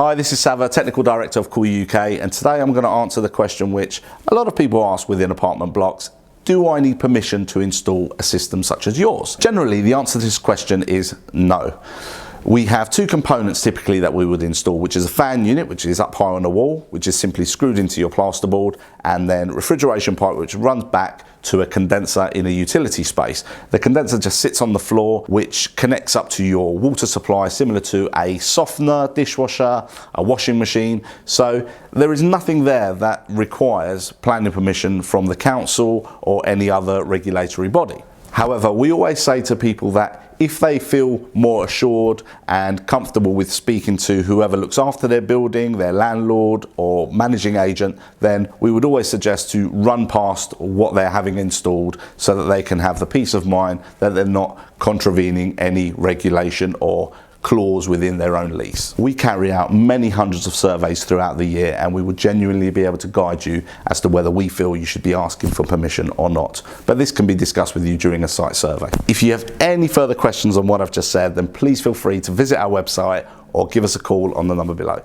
Hi, this is Savva, Technical Director of Cool UK, and today I'm going to answer the question which a lot of people ask within apartment blocks. Do I need permission to install a system such as yours? Generally, the answer to this question is no. We have two components typically that we would install, which is a fan unit, which is up high on the wall, which is simply screwed into your plasterboard, and then refrigeration pipe, which runs back to a condenser in a utility space. The condenser just sits on the floor, which connects up to your water supply, similar to a softener, dishwasher, a washing machine. So there is nothing there that requires planning permission from the council or any other regulatory body. However, we always say to people that if they feel more assured and comfortable with speaking to whoever looks after their building, their landlord or managing agent, then we would always suggest to run past what they're having installed so that they can have the peace of mind that they're not contravening any regulation or clause within their own lease. We carry out many hundreds of surveys throughout the year, and we would genuinely be able to guide you as to whether we feel you should be asking for permission or not. But this can be discussed with you during a site survey. If you have any further questions on what I've just said, then please feel free to visit our website or give us a call on the number below.